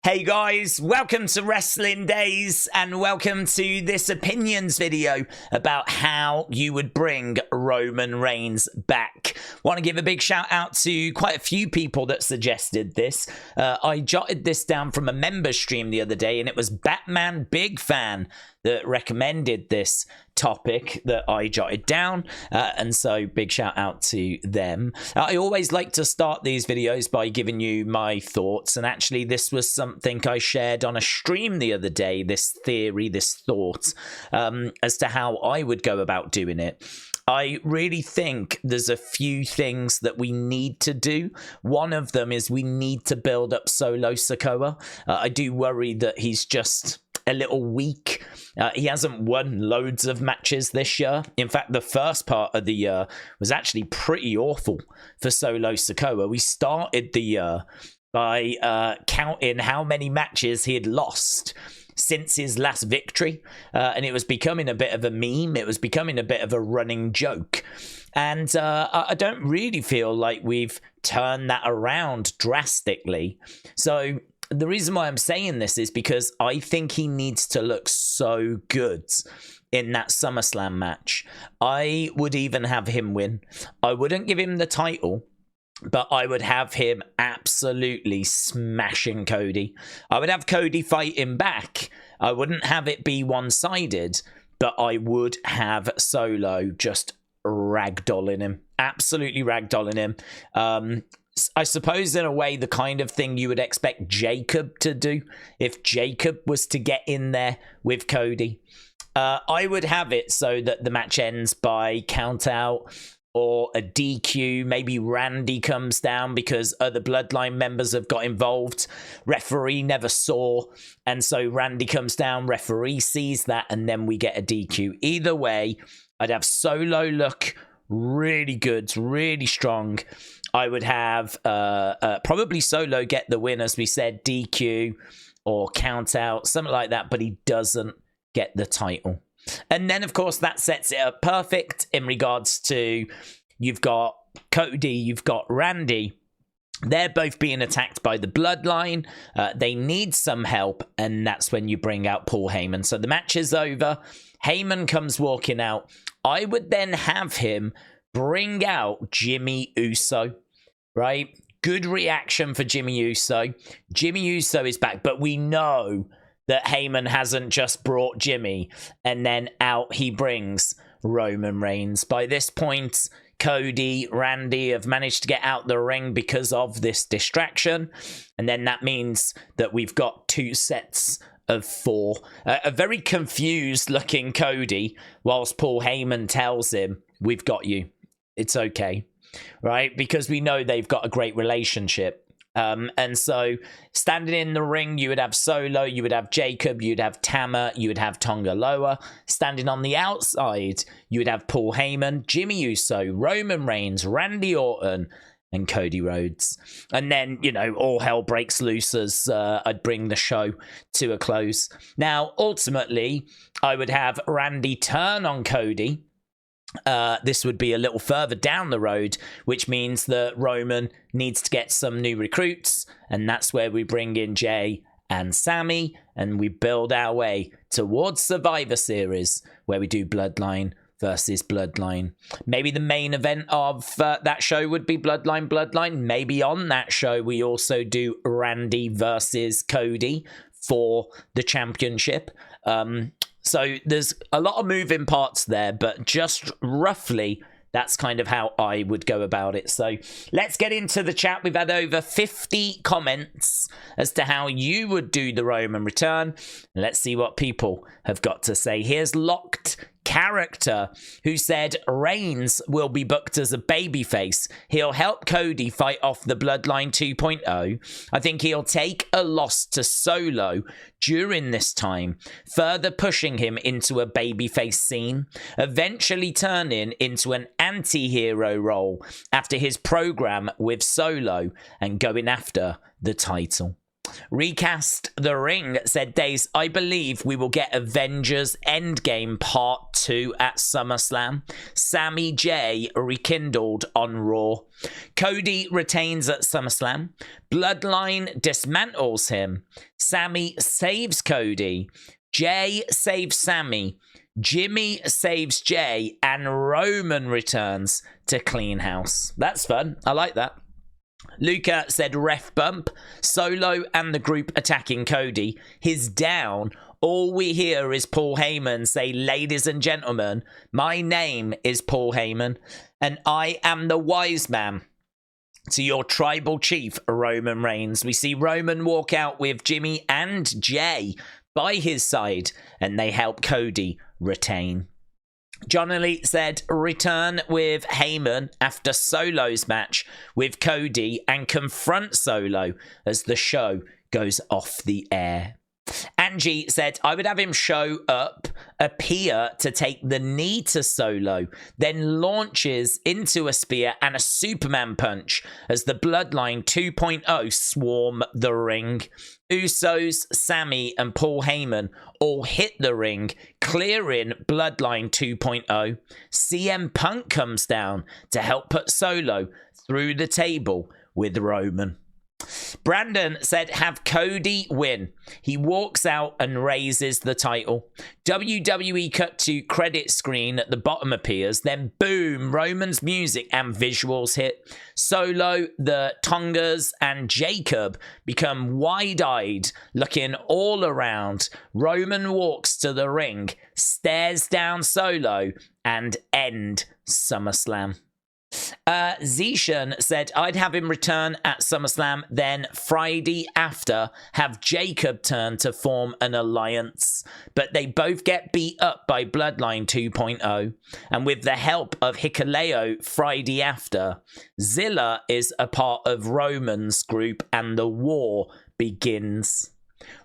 Hey guys, welcome to Wrestling Daze and welcome to this opinions video about how you would bring Roman Reigns back. Want to give a big shout out to quite a few people that suggested this. I jotted this down from a member stream the other day and it was Batman Big Fan that recommended this topic that I jotted down, and so big shout out to them. I always like to start these videos by giving you my thoughts, and actually this was something I shared on a stream the other day, this theory, this thought, as to how I would go about doing it. I really think there's a few things that we need to do. One of them is we need to build up Solo Sikoa. I do worry that he's just a little weak. He hasn't won loads of matches this year. In fact, the first part of the year was actually pretty awful for Solo Sikoa. We started the year by counting how many matches he had lost since his last victory, and it was becoming a bit of a meme. It was becoming a bit of a running joke, and I don't really feel like we've turned that around drastically. So the reason why I'm saying this is because I think he needs to look so good in that Summerslam match. I would even have him win. I wouldn't give him the title, but I would have him absolutely smashing Cody. I would have Cody fighting back. I wouldn't have it be one-sided, but I would have Solo just ragdolling him. Absolutely ragdolling him. I suppose in a way the kind of thing you would expect Jacob to do if Jacob was to get in there with Cody. I would have it so that the match ends by count out or a DQ. Maybe Randy comes down because other Bloodline members have got involved. Referee never saw, and so Randy comes down, referee sees that, and then we get a DQ. Either way, I'd have Solo look really good, really strong. I would have probably Solo get the win, as we said, DQ or count out, something like that, but he doesn't get the title. And then, of course, that sets it up perfect in regards to you've got Cody, you've got Randy. They're both being attacked by the Bloodline. They need some help, and that's when you bring out Paul Heyman. So the match is over. Heyman comes walking out. I would then have him bring out Jimmy Uso, right? Good reaction for Jimmy Uso. Jimmy Uso is back, but we know that Heyman hasn't just brought Jimmy and then out he brings Roman Reigns. By this point, Cody, Randy have managed to get out the ring because of this distraction. And then that means that we've got two sets of four. A very confused looking Cody, whilst Paul Heyman tells him, "We've got you. It's okay." Right? Because we know they've got a great relationship. And so standing in the ring, you would have Solo, you would have Jacob, you'd have Tama, you would have Tonga Loa. Standing on the outside, you would have Paul Heyman, Jimmy Uso, Roman Reigns, Randy Orton, and Cody Rhodes. And then, you know, all hell breaks loose as I'd bring the show to a close. Now, ultimately, I would have Randy turn on Cody. This would be a little further down the road, which means that Roman needs to get some new recruits, and that's where we bring in Jay and Sami, and we build our way towards Survivor Series, where we do Bloodline versus Bloodline. Maybe the main event of that show would be Bloodline. Maybe on that show we also do Randy versus Cody for the championship. So there's a lot of moving parts there, but just roughly, that's kind of how I would go about it. So let's get into the chat. We've had over 50 comments as to how you would do the Roman return. Let's see what people have got to say. Here's Locked Character, who said Reigns will be booked as a babyface. He'll help Cody fight off the Bloodline 2.0. I think he'll take a loss to Solo during this time, further pushing him into a babyface scene, eventually turning into an anti-hero role after his program with Solo and going after the title. Recast the Ring said, Daze, I believe we will get Avengers Endgame Part 2 at SummerSlam. Sami J rekindled on Raw. Cody retains at SummerSlam. Bloodline dismantles him. Sami saves Cody. Jay saves Sami. Jimmy saves Jay. And Roman returns to clean house. That's fun. I like that. Luca said ref bump, Solo and the group attacking Cody. He's down. All we hear is Paul Heyman say, ladies and gentlemen, my name is Paul Heyman, and I am the wise man to your tribal chief, Roman Reigns. We see Roman walk out with Jimmy and Jay by his side, and they help Cody retain. John Elite said, return with Heyman after Solo's match with Cody and confront Solo as the show goes off the air. Angie said, I would have him show up, appear to take the knee to Solo, then launches into a spear and a Superman punch as the Bloodline 2.0 swarm the ring. Usos, Sami and Paul Heyman all hit the ring, clearing Bloodline 2.0. CM Punk comes down to help put Solo through the table with Roman. Brandon said, have Cody win. He walks out and raises the title. WWE cut to credit screen at the bottom appears. Then boom, Roman's music and visuals hit. Solo, the Tongas and Jacob become wide-eyed, looking all around. Roman walks to the ring, stares down Solo, and end SummerSlam. Zishan said, I'd have him return at SummerSlam, then Friday after have Jacob turn to form an alliance. But they both get beat up by Bloodline 2.0. And with the help of Hikuleo Friday after, Zilla is a part of Roman's group and the war begins.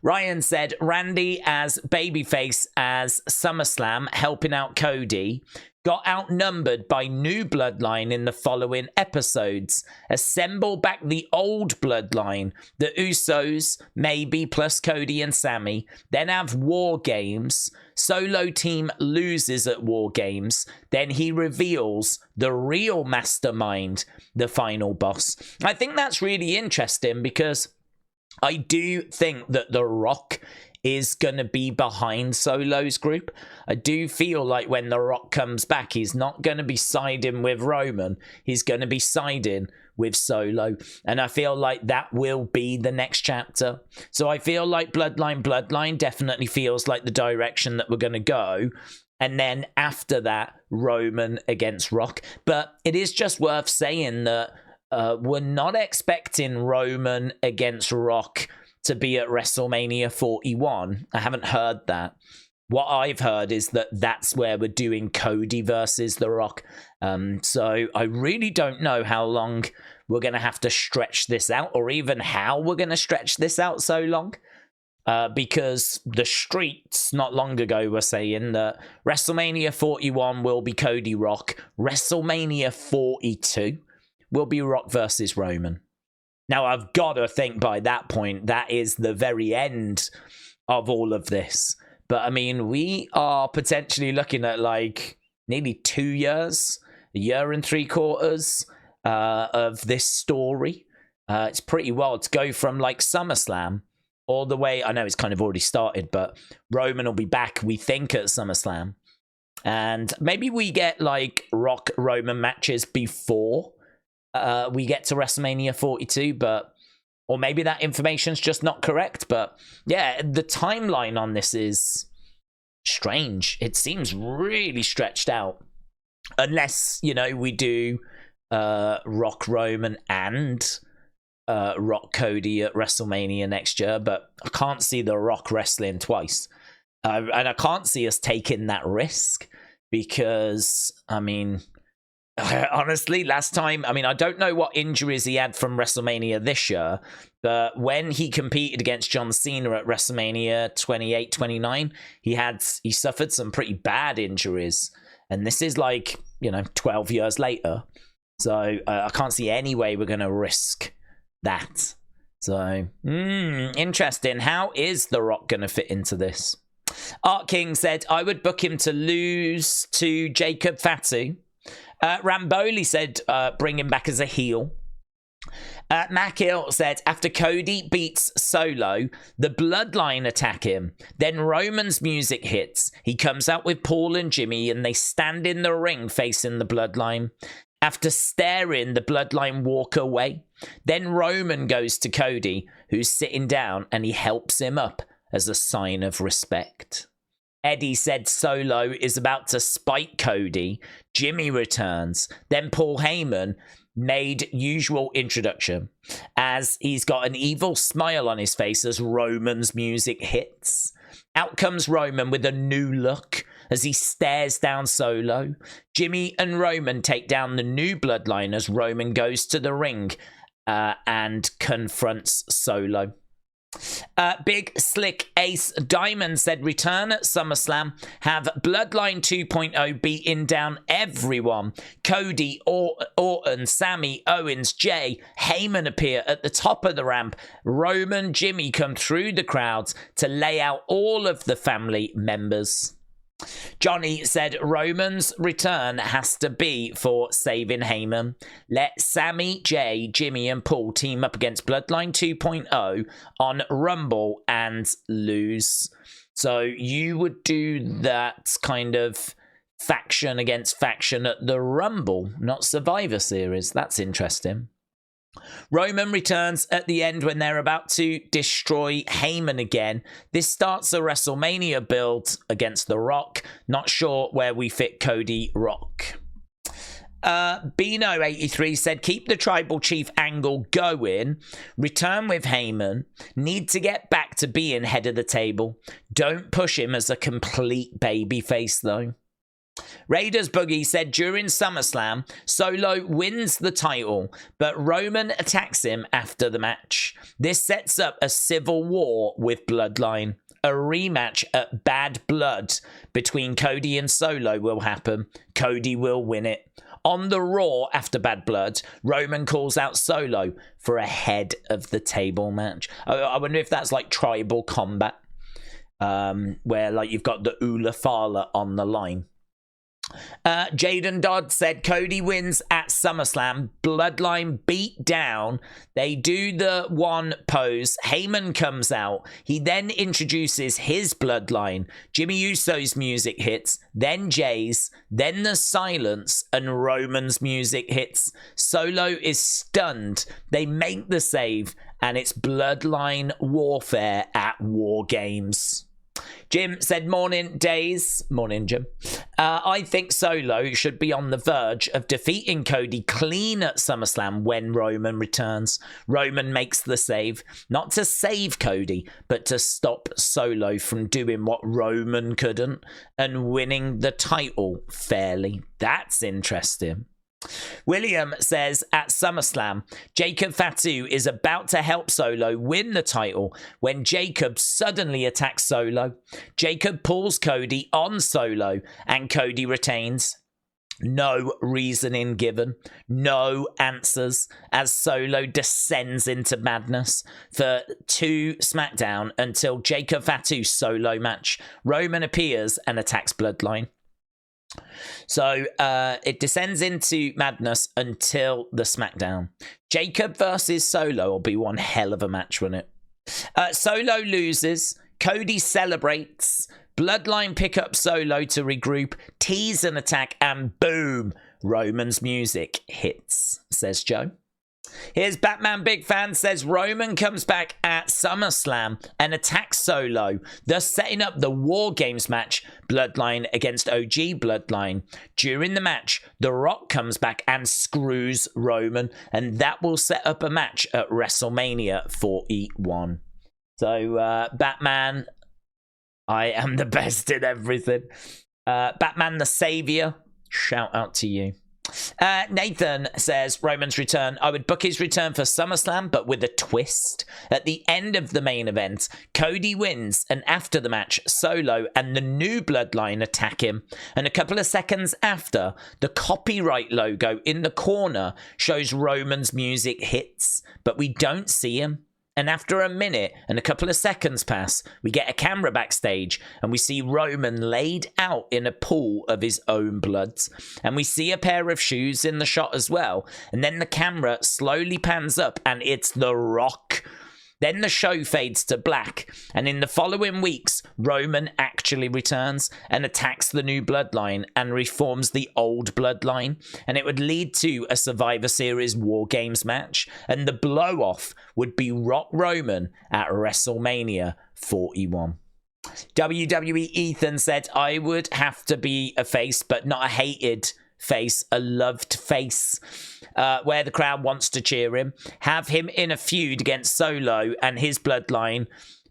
Ryan said, Randy as babyface as SummerSlam, helping out Cody. Got outnumbered by new Bloodline in the following episodes. Assemble back the old Bloodline, the Usos, maybe, plus Cody and Sami. Then have War Games. Solo team loses at War Games. Then he reveals the real mastermind, the final boss. I think that's really interesting because I do think that The Rock is going to be behind Solo's group. I do feel like when The Rock comes back, he's not going to be siding with Roman. He's going to be siding with Solo. And I feel like that will be the next chapter. So I feel like Bloodline definitely feels like the direction that we're going to go. And then after that, Roman against Rock. But it is just worth saying that we're not expecting Roman against Rock to be at WrestleMania 41. I haven't heard that. What I've heard is that that's where we're doing Cody versus The Rock. So I really don't know how long we're going to have to stretch this out, or even how we're going to stretch this out so long. Because the streets not long ago were saying that WrestleMania 41 will be Cody Rock. WrestleMania 42 will be Rock versus Roman. Now, I've got to think by that point, that is the very end of all of this. But, I mean, we are potentially looking at, like, nearly 2 years, a year and 3/4 of this story. It's pretty wild to go from, like, SummerSlam all the way. I know it's kind of already started, but Roman will be back, we think, at SummerSlam. And maybe we get, like, Rock-Roman matches before we get to WrestleMania 42, but or maybe that information's just not correct. But yeah, the timeline on this is strange. It seems really stretched out, unless, you know, we do Rock Roman and Rock Cody at WrestleMania next year. But I can't see The Rock wrestling twice, and I can't see us taking that risk because, I mean, honestly, last time, I mean, I don't know what injuries he had from WrestleMania this year, but when he competed against John Cena at WrestleMania 28, 29, he suffered some pretty bad injuries. And this is like, 12 years later. So I can't see any way we're going to risk that. So, interesting. How is The Rock going to fit into this? Art King said, I would book him to lose to Jacob Fatu. Ramboli said, bring him back as a heel. Mac Hill said, after Cody beats Solo, the Bloodline attack him. Then Roman's music hits. He comes out with Paul and Jimmy, and they stand in the ring facing the Bloodline. After staring, the Bloodline walk away. Then Roman goes to Cody, who's sitting down, and he helps him up as a sign of respect. Eddie said Solo is about to spike Cody. Jimmy returns. Then Paul Heyman made usual introduction as he's got an evil smile on his face as Roman's music hits. Out comes Roman with a new look as he stares down Solo. Jimmy and Roman take down the new Bloodline as Roman goes to the ring and confronts Solo. Big Slick Ace Diamond said, return at SummerSlam, have Bloodline 2.0 beating down everyone. Cody, Orton, Sami, Owens, Jay, Heyman appear at the top of the ramp. Roman, Jimmy come through the crowds to lay out all of the family members. Johnny said Roman's return has to be for saving Heyman. Let Sami, Jay, Jimmy and Paul team up against Bloodline 2.0 on Rumble and lose. So you would do that kind of faction against faction at the Rumble, not Survivor Series. That's interesting. Roman returns at the end when they're about to destroy Heyman again. This starts a WrestleMania build against The Rock. Not sure where we fit Cody Rock. Bino83 said, keep the tribal chief angle going. Return with Heyman. Need to get back to being head of the table. Don't push him as a complete babyface though. Raiders Boogie said during SummerSlam, Solo wins the title, but Roman attacks him after the match. This sets up a civil war with Bloodline. A rematch at Bad Blood between Cody and Solo will happen. Cody will win it. On the Raw after Bad Blood, Roman calls out Solo for a head of the table match. I wonder if that's like tribal combat, where like you've got the Ula Fala on the line. Jaden Dodd said Cody wins at SummerSlam. Bloodline beat down. They do the one pose. Heyman comes out. He then introduces his Bloodline. Jimmy Uso's music hits. Then Jay's. Then the silence and Roman's music hits. Solo is stunned. They make the save and it's Bloodline warfare at War Games. Jim said, morning, Daze. Morning, Jim. I think Solo should be on the verge of defeating Cody clean at SummerSlam when Roman returns. Roman makes the save, not to save Cody, but to stop Solo from doing what Roman couldn't and winning the title fairly. That's interesting. William says at SummerSlam, Jacob Fatu is about to help Solo win the title when Jacob suddenly attacks Solo. Jacob pulls Cody on Solo and Cody retains. No reasoning given, no answers as Solo descends into madness for 2 SmackDown until Jacob Fatu solo match. Roman appears and attacks Bloodline. So it descends into madness until the SmackDown. Jacob versus Solo will be one hell of a match, won't it? Solo loses. Cody celebrates. Bloodline pick up Solo to regroup, tease an attack, and boom, Roman's music hits, says Joe. Here's Batman Big Fan says Roman comes back at SummerSlam and attacks Solo, thus setting up the War Games match, Bloodline against OG Bloodline. During the match, The Rock comes back and screws Roman, and that will set up a match at WrestleMania 41. So, Batman, I am the best in everything. Batman the Savior, shout out to you. Nathan says Roman's return. I would book his return for SummerSlam, but with a twist. At the end of the main event, Cody wins, and after the match, Solo and the new Bloodline attack him. And a couple of seconds after, the copyright logo in the corner shows Roman's music hits, but we don't see him. And after a minute and a couple of seconds pass, we get a camera backstage and we see Roman laid out in a pool of his own blood. And we see a pair of shoes in the shot as well. And then the camera slowly pans up and it's The Rock. Then the show fades to black, and in the following weeks, Roman actually returns and attacks the new bloodline and reforms the old bloodline, and it would lead to a Survivor Series War Games match, and the blow-off would be Rock Roman at WrestleMania 41. WWE Ethan said, I would have to be a face, but not a hated face, a loved face, where the crowd wants to cheer him. Have him in a feud against Solo and his bloodline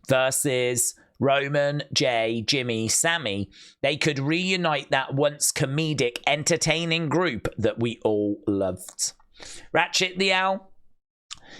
versus Roman, Jay, Jimmy, Sami. They could reunite that once comedic, entertaining group that we all loved. Ratchet the Owl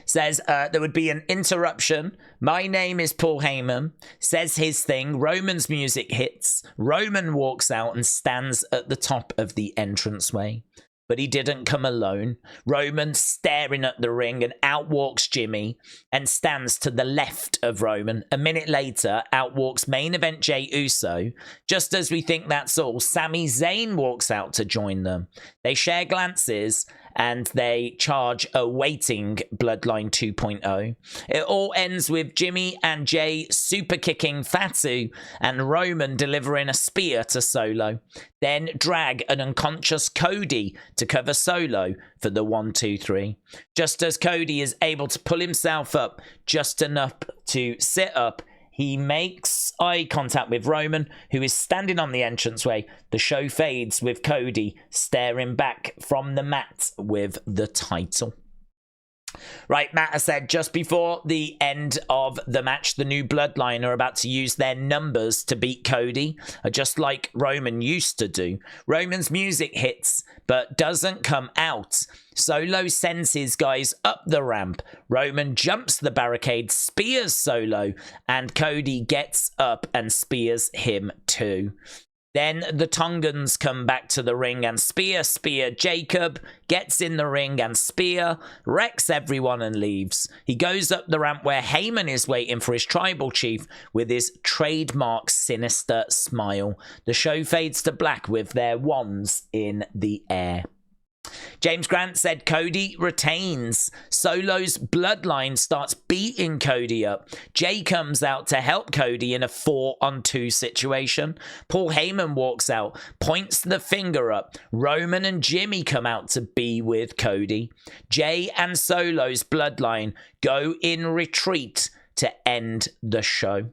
says there would be an interruption. My name is Paul Heyman. Says his thing. Roman's music hits. Roman walks out and stands at the top of the entranceway. But he didn't come alone. Roman staring at the ring, and out walks Jimmy and stands to the left of Roman. A minute later, out walks main event Jey Uso. Just as we think that's all, Sami Zayn walks out to join them. They share glances and they charge a waiting Bloodline 2.0. It all ends with Jimmy and Jay super kicking Fatu and Roman delivering a spear to Solo. Then drag an unconscious Cody to cover Solo for the 1-2-3. Just as Cody is able to pull himself up just enough to sit up, he makes eye contact with Roman, who is standing on the entranceway. The show fades with Cody staring back from the mat with the title. Right, Matt has said just before the end of the match, the new bloodline are about to use their numbers to beat Cody, just like Roman used to do. Roman's music hits, but doesn't come out. Solo sends his guys up the ramp. Roman jumps the barricade, spears Solo, and Cody gets up and spears him too. Then the Tongans come back to the ring and spear. Jacob gets in the ring and spear, wrecks everyone and leaves. He goes up the ramp where Heyman is waiting for his tribal chief with his trademark sinister smile. The show fades to black with their wands in the air. James Grant said Cody retains. Solo's bloodline starts beating Cody up. Jay comes out to help Cody in a 4-on-2 situation. Paul Heyman walks out, points the finger up. Roman and Jimmy come out to be with Cody. Jay and Solo's bloodline go in retreat to end the show.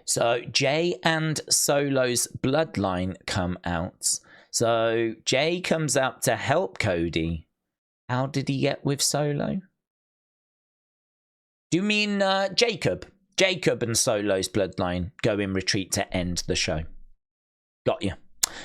So Jay and Solo's bloodline come out. So Jay comes out to help Cody. How did he get with Solo? Do you mean Jacob? Jacob and Solo's bloodline go in retreat to end the show. Got you.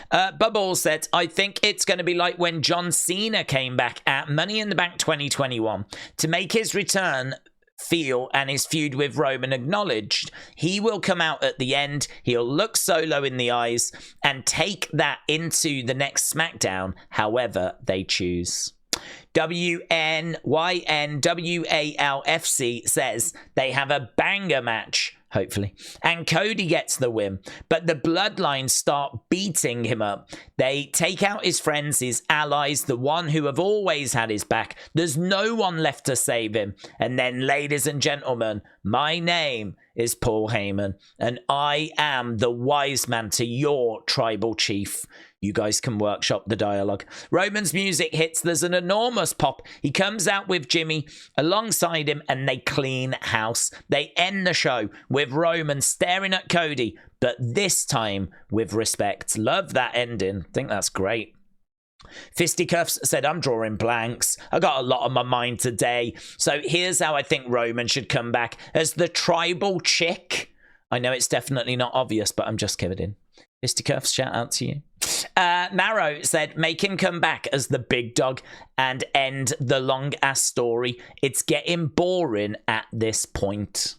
Bubble said, I think it's going to be like when John Cena came back at Money in the Bank 2021 to make his return feel and his feud with Roman acknowledged. He will come out at the end, he'll look Solo in the eyes and take that into the next SmackDown however they choose. WNYNWALFC says they have a banger match, hopefully, and Cody gets the win, but the bloodline start beating him up. They take out his friends, his allies, the one who have always had his back. There's no one left to save him. And then, ladies and gentlemen, my name is Paul Heyman, and I am the wise man to your tribal chief. You guys can workshop the dialogue. Roman's music hits. There's an enormous pop. He comes out with Jimmy alongside him and they clean house. They end the show with Roman staring at Cody, but this time with respect. Love that ending. I think that's great. Fisticuffs said, I'm drawing blanks. I got a lot on my mind today. So here's how I think Roman should come back as the tribal chick. I know it's definitely not obvious, but I'm just kidding. Fisticuffs, shout out to you. Marrow said, make him come back as the big dog and end the long-ass story. It's getting boring at this point.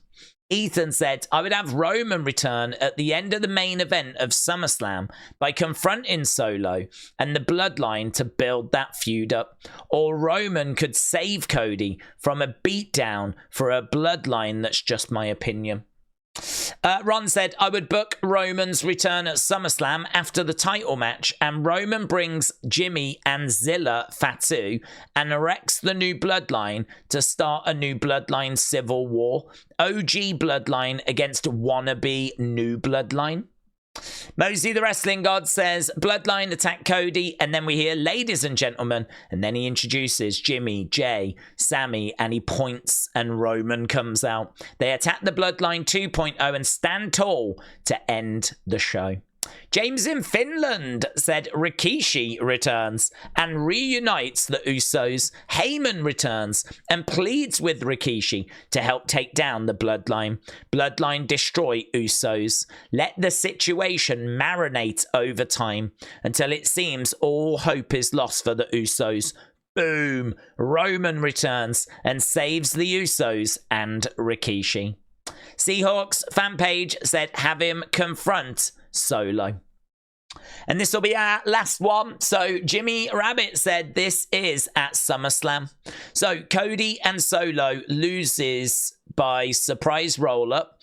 Ethan said, I would have Roman return at the end of the main event of SummerSlam by confronting Solo and the Bloodline to build that feud up. Or Roman could save Cody from a beatdown for a Bloodline. That's just my opinion. Ron said, I would book Roman's return at SummerSlam after the title match, and Roman brings Jimmy and Zilla Fatu and erects the new Bloodline to start a new Bloodline civil war. OG Bloodline against wannabe new Bloodline. Mosey the Wrestling God says, Bloodline attack Cody, and then we hear ladies and gentlemen, and then he introduces Jimmy, Jay, Sami, and he points and Roman comes out. They attack the Bloodline 2.0 and stand tall to end the show. James in Finland said Rikishi returns and reunites the Usos. Heyman returns and pleads with Rikishi to help take down the Bloodline. Bloodline destroy Usos. Let the situation marinate over time until it seems all hope is lost for the Usos. Boom! Roman returns and saves the Usos and Rikishi. Seahawks fan page said have him confront Solo. And this will be our last one. So Jimmy Rabbit said this is at SummerSlam. So Cody and Solo loses by surprise roll-up.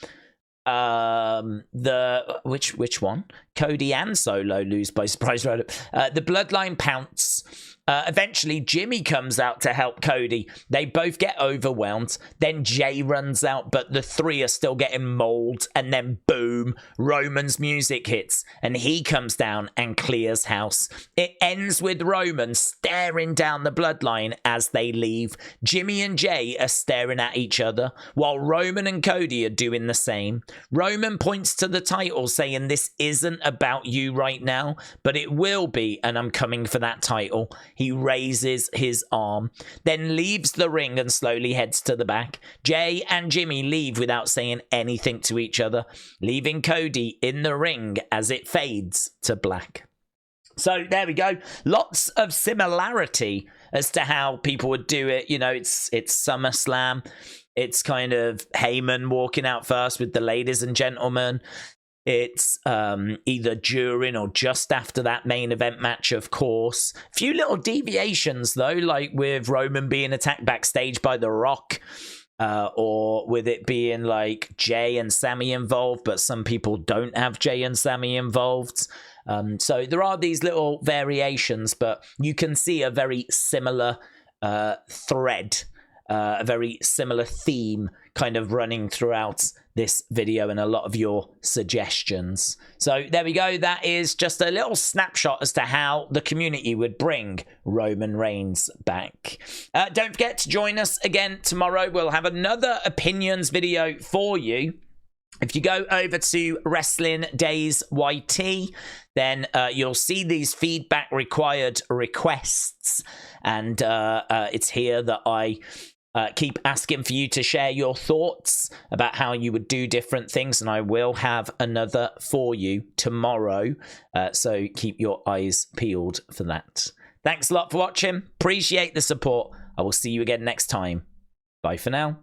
Which one? Cody and Solo lose by surprise roll-up. The Bloodline pounce. Eventually, Jimmy comes out to help Cody. They both get overwhelmed. Then Jay runs out, but the three are still getting mauled. And then, boom, Roman's music hits. And he comes down and clears house. It ends with Roman staring down the Bloodline as they leave. Jimmy and Jay are staring at each other, while Roman and Cody are doing the same. Roman points to the title, saying, this isn't about you right now, but it will be, and I'm coming for that title. He raises his arm, then leaves the ring and slowly heads to the back. Jay and Jimmy leave without saying anything to each other, leaving Cody in the ring as it fades to black. So there we go. Lots of similarity as to how people would do it. You know, it's SummerSlam. It's kind of Heyman walking out first with the ladies and gentlemen. It's either during or just after that main event match, of course. A few little deviations, though, like with Roman being attacked backstage by The Rock, or with it being like Jay and Sami involved, but some people don't have Jay and Sami involved. So there are these little variations, but you can see a very similar thread, a very similar theme kind of running throughout this video and a lot of your suggestions. So there we go. That is just a little snapshot as to how the community would bring Roman Reigns back. Don't forget to join us again tomorrow. We'll have another opinions video for you. If you go over to Wrestling Daze YT, then you'll see these feedback required requests. And it's here that I keep asking for you to share your thoughts about how you would do different things, and I will have another for you tomorrow, so keep your eyes peeled for that. Thanks a lot for watching. Appreciate the support. I will see you again next time. Bye for now.